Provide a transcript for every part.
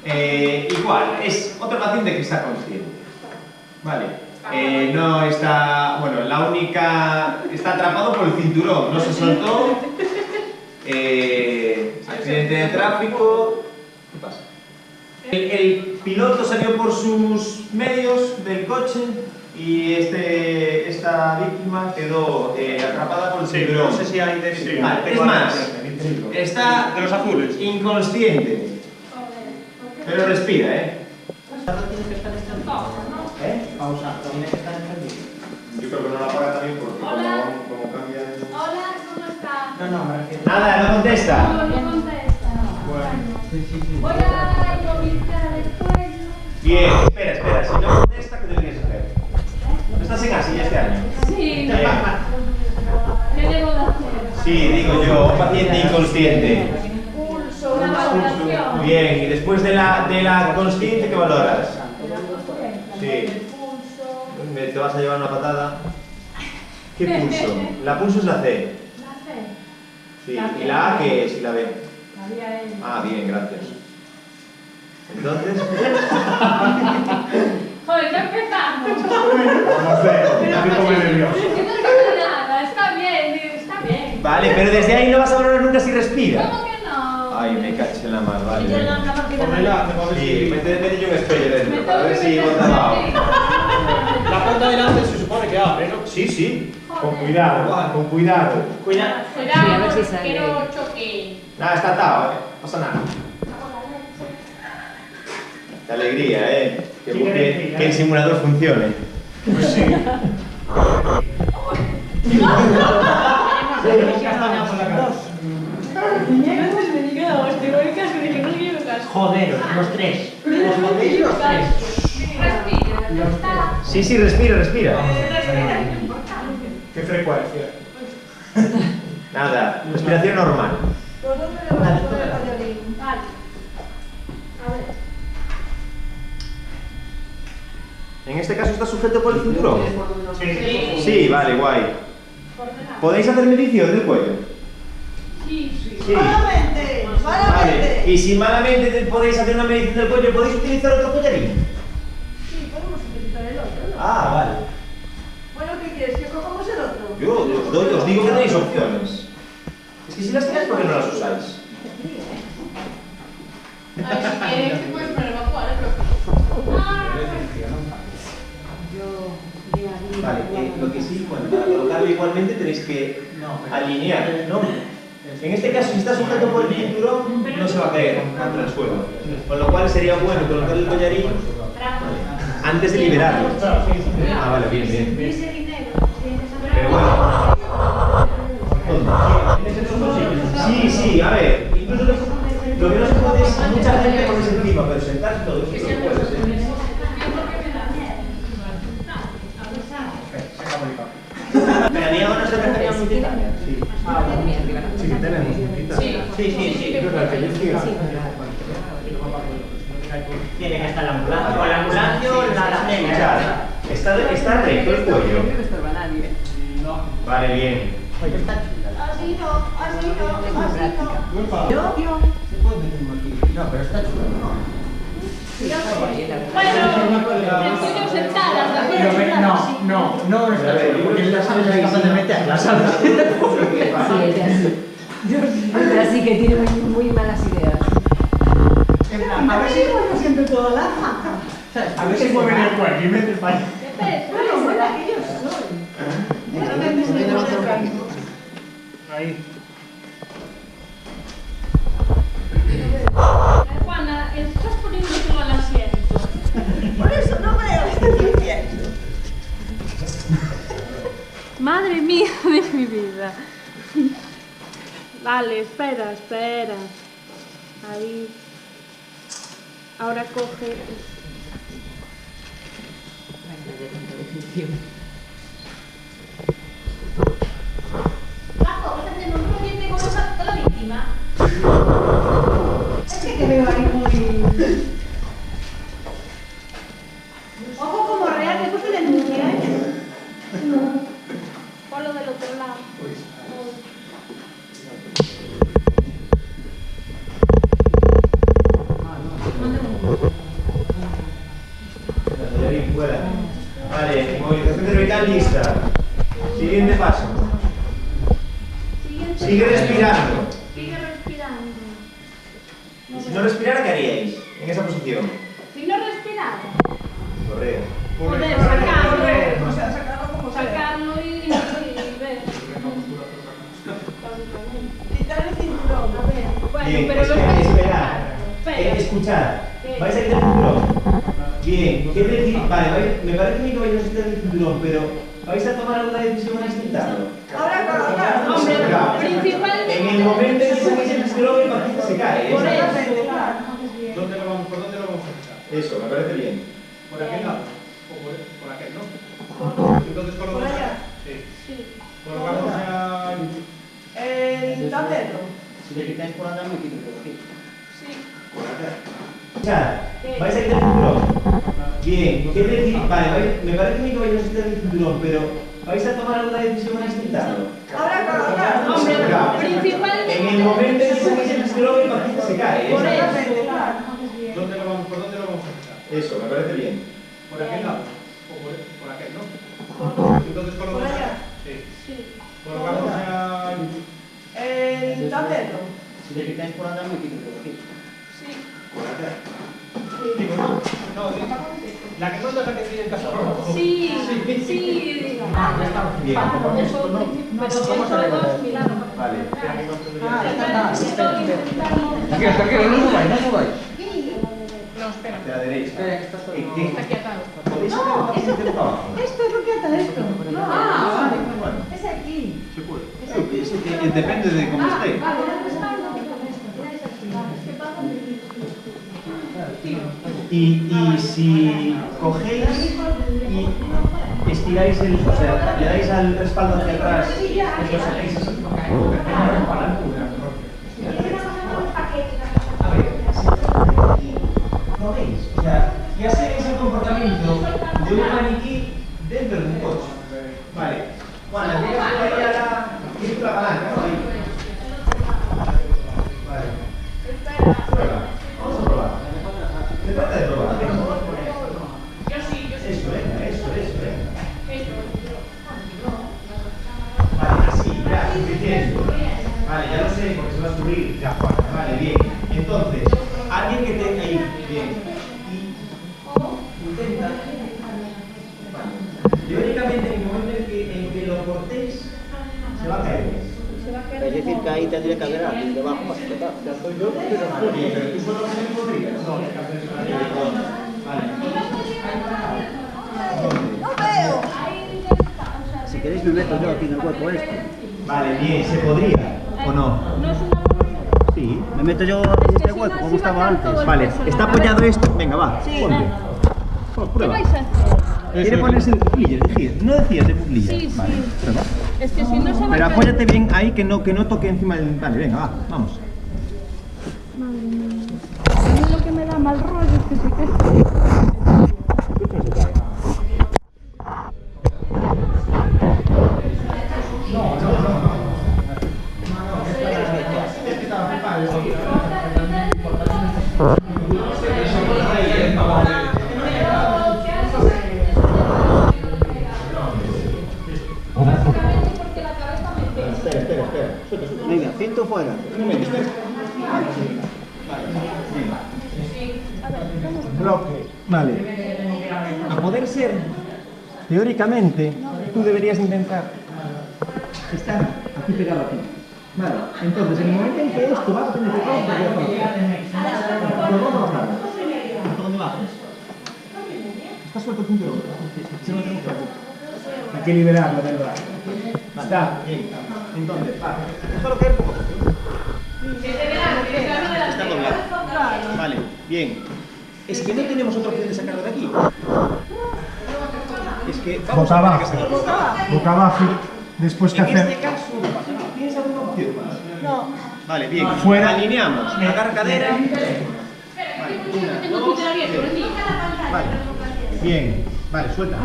Igual, es otro paciente que está consciente. Vale. No está, bueno, la única, está atrapado por el cinturón, no se soltó. Accidente de tráfico. ¿Qué pasa? El piloto salió por sus medios del coche y esta víctima quedó atrapada por el cinturón. No sé si hay de... Sí. Vale, es más, está de los azules. Inconsciente, pero respira, Tiene que estar encendido. Pausa, tiene que estar encendido. Yo creo que no la apaga también porque como cambia... Hola, ¿cómo está? No, me refiero. Nada, no contesta. No contesta. Voy a revisar el cuello. Bien, espera, si no contesta, ¿qué deberías hacer? ¿Estás en así este año? Sí. ¿Qué debo de hacer? Sí, digo yo, un paciente inconsciente. Pulso, una valoración. Bien, y después de la consciente, ¿qué valoras? Sí. Te vas a llevar una patada. ¿Qué pulso? La pulso es la C. La C. Sí. ¿Y la A qué es? ¿Y la B? La vía L. Ah, bien, gracias. Entonces... Joder, ya empezamos. No sé, ya me pone nervioso. Es que no pasa nada, está bien. Vale, pero desde ahí no vas a valorar nunca si respira. ¿Cómo que no? Ay, me caché en la mar, vale. Ponela, Sí, mete yo un espejo dentro para ver si bota abajo. la puerta delante se supone que abre, ¿no? Sí. Con cuidado, con cuidado. Cuidado, que no choque. Nada, está atado, no pasa nada. Qué alegría, que el simulador funcione. Pues sí. Joder, los tres. Los jodéis los tres. Respira. Sí, respira. ¿Qué frecuencia? Nada, respiración normal. ¿Por dónde le vas a poner el collarín? Vale. A ver. En este caso está sujeto por el cinturón. Sí. Sí, vale, guay. Por delante. ¿Podéis hacer medición del cuello? Sí. Sí. Vale. Y si malamente podéis hacer una medición del cuello, ¿podéis utilizar otro collarín? Sí, podemos utilizar el otro, ¿no? Ah, vale. Bueno, ¿qué quieres? ¿Que cojamos el otro? Yo os digo que tenéis opciones. Es que si las tenéis, ¿por qué no las usáis? Ay, si quieres, te puedes poner bajo, ¿vale? Vale, lo que sí, bueno, para colocarlo igualmente tenéis que alinear, ¿no? En este caso, si está sujeto por el cinturón, no se va a caer contra el suelo. Con lo cual sería bueno colocar el collarín antes de liberarlo. Ah, vale, bien. Pero bueno. Sí, a ver, incluso lo que no se puede es mucha gente ponerse encima, pero sentarse todo eso no puede ser. ¿Me haría una secretaría multitarea? Sí. Sí que tenemos multita. Sí. Tiene que estar la ambulancia. O la ambulancia o la técnica. Está recto el cuello. No. Vale, bien. Así no. Se puede meter aquí. No, pero está chulo. Bueno, el tuyo sentada, ¿de acuerdo? No está chulo, porque la sala es capaz de meterla, ¿sabes? Sí, es así. Pero así que tiene muy malas ideas. A ver si no siempre toda la faja. A ver si mueven el cuello y meten para allá. Ahí. Juana, estás poniendo todo al asiento. Por eso no veo este proyecto. Madre mía de mi vida. Vale, espera. Ahí. Ahora coge. Paco, ¿estás haciendo un rollo como esa la víctima? Es que te veo ahí muy... Ojo como real, después se denuncia, ¿eh? Ponlo del otro lado. Mande un lista. Siguiente paso. Sigue respirando. Sigue respirando. Y si no respirara, ¿qué haríais en esa posición? Si no respirara, Correr. poder sacarlo. O sea, sacarlo como sea. Sacarlo y ver. Quitar el cinturón. A ver, bueno, Bien, pero lo esperad. Espera. Escuchad. ¿Qué? Vais a quitar el cinturón. Bien, ¿qué decir? Vale, me parece bien que vayáis a quitar el cinturón, pero ¿vais a tomar alguna decisión antes de quitarlo? Ahora, Hombre, Claro. principalmente. En el momento en que sacáis el cinturón, el paciente se cae. Por ¿eh? eso. ¿Dónde lo vamos, ¿por dónde lo vamos a echar? Eso, me parece bien. ¿Por aquel lado? ¿O por aquel, no? Entonces Por colocamos... allá. Sí. Sí. Colocamos ya... El tablero. Si le quitáis por allá, me quito por aquí. Sí. Escuchad, vais a quitar el cinturón. Bien, ¿qué decir? Vale, me parece bien que vayáis a quitar el cinturón, pero ¿vais a tomar alguna decisión antes de quitarlo? Ahora, Hombre, Claro. principalmente. En el momento en que sacáis el cinturón, el paciente se cae. ¿eh? Por eso. ¿Dónde lo vamos, ¿por dónde lo vamos a echar? Eso, me parece bien. ¿Por aquel lado? ¿O por aquel, no? Entonces Por colocamos allá. ya... Sí. Sí. Colocamos ya... El tablero. Si le quitáis por allá, me quito por aquí. Sí. Digo, no, la que no es la que tiene en casa. Sí, sí. Bien. Pero dentro de 2 milagros. Vale. Tranquilo, no subáis, no subáis. De la derecha. Espera, que está todo- Aquí atado. ¿Podéis sacar el paciente por abajo? Esto es lo que ata esto. Ah, vale. Bueno, Es aquí. se puede. Depende de cómo esté. Vale, el respaldo con esto. Es que pasa Y si cogéis y estiráis el, o sea, le dais al respaldo hacia atrás, lo sacáis así. A ver, ¿no veis? O sea, ya hacéis el comportamiento de un maniquí dentro de un coche. Vale. Juan, la tienes por ahí a la... Tienes la palanca, ¿no? Ahí. Vale. Prueba. Vamos a probar. Se trata de probar. Eso, venga, eso, venga. Vale, así, ya, suficiente. Vale, ya lo sé, porque se va a subir. Ya, vale, bien. Entonces, alguien que tenga ahí, bien. Y intenta. Vale. Teóricamente, en el momento en que lo cortéis, se va a caer. Es decir, que ahí tendría que haber alguien debajo para sujetar. Ya estoy yo, pero... Bien, pero tú solo no podrías. No, vale. No veo. Si queréis me meto yo aquí en el hueco este. Vale, bien, ¿se podría o no? No es una Sí, me meto yo aquí en este hueco como estaba antes. Vale, está apoyado esto. Venga, va, ponte. ¿Qué Prueba. vais a hacer? Quiere ponerse de cuclillas, no decías de cuclillas. Sí, sí. Vale, prueba. Es que si no se va a Pero caer. apóyate bien ahí que no toque encima del... Vale, venga, va, vamos. A mí lo que me da mal rollo es que se cae. Espera. Venga, cinto fuera. Un momento, espera. Bloque. Vale. A poder ser, teóricamente, tú deberías intentar estar aquí pegado aquí. Vale. Entonces, en el momento en que esto va a tener que ¿por dónde va? Está suelto el cinturón. Hay que liberarlo del brazo. Está bien. Entonces, vale. Déjalo caer poco. Está doblado. Vale, bien. Es que no tenemos otra opción de sacarlo de aquí. Es que vamos Boca a abajo. tener que hacerlo. Boca abajo. Después, ¿qué En este hacer? caso, ¿tienes alguna opción más? No. Vale, bien. Fuera. Alineamos. Agarra cadera. Vale, una, Tengo dos, Twitter abierto, tres. vení. Vale. Bien. Vale, suelta.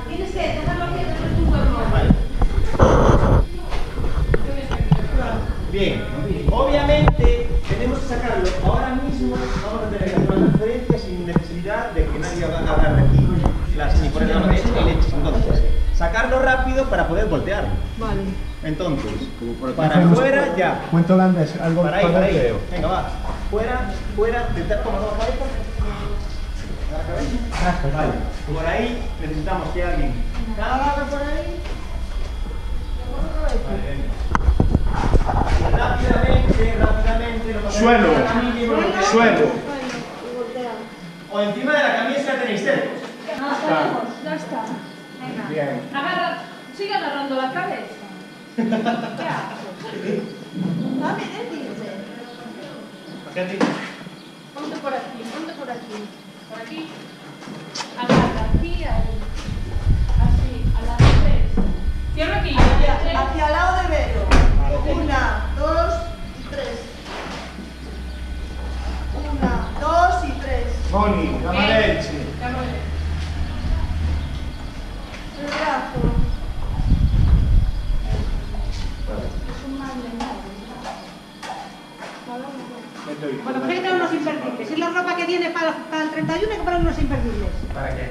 Tienes que dejarlo aquí dentro de tu cuerpo. Vale. Bien. Obviamente tenemos que sacarlo ahora mismo. Vamos a tener que hacer una transferencia sin necesidad de que nadie haga de aquí. Ni poner la leche. Entonces, sacarlo rápido para poder voltearlo. Vale. Entonces, para Hacemos afuera ya. Cuento holandés, algo Para ahí, para ahí. veo. Venga, va. Fuera, fuera, toma la cabeza. La cabeza. Vale. Por ahí necesitamos que alguien caga por ahí. Vale, venga. Rápidamente. No pasa Suelo. nada, mínimo, lo que- Suelo. O encima de la camisa tenéis cercos. Ya está. Venga. Bien. Agarra, sigue agarrando la cabeza. ¿Qué haces? Dame, dice. Ponte por aquí, ponte por aquí. Por aquí. Agarra aquí, ahí. Así, a la vez. Cierra aquí. Hacia el lado de Vero. 1, 2 y 3. 1, 2 y 3. Moni, dame leche. El brazo. Es un mal de Bueno, pues hay que tener unos imperdibles. Es la ropa que tiene para el 31, hay que poner unos imperdibles. ¿Para qué?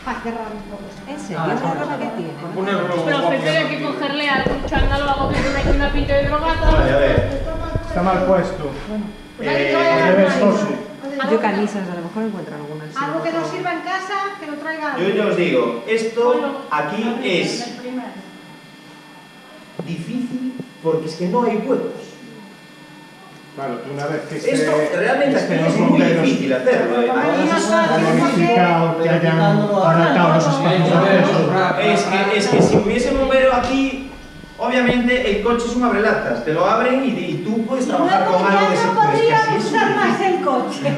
Para cerrar un poco. ¿En serio? ¿Es la ropa que tiene? Pero prefiero que cogerle algún chándalo, algo que tiene una pinta de drogata. Vale, a ver. Está mal puesto. Eh, Debes José. Yo camisas, a lo mejor encuentro algunas. sí, Algo que por nos favor. sirva en casa, que lo traiga. Yo ya os digo, esto aquí es El primero. difícil porque es que no hay huecos. Claro, una vez que Esto realmente aquí es muy difícil hacerlo. han modificado, que hayan adaptado los espacios de acceso. Es que si hubiese un bombero aquí, obviamente el coche es un abrelatas, te lo abren y tú puedes trabajar con algo de no ese. Pero es que podría así es usar muy más difícil. el coche.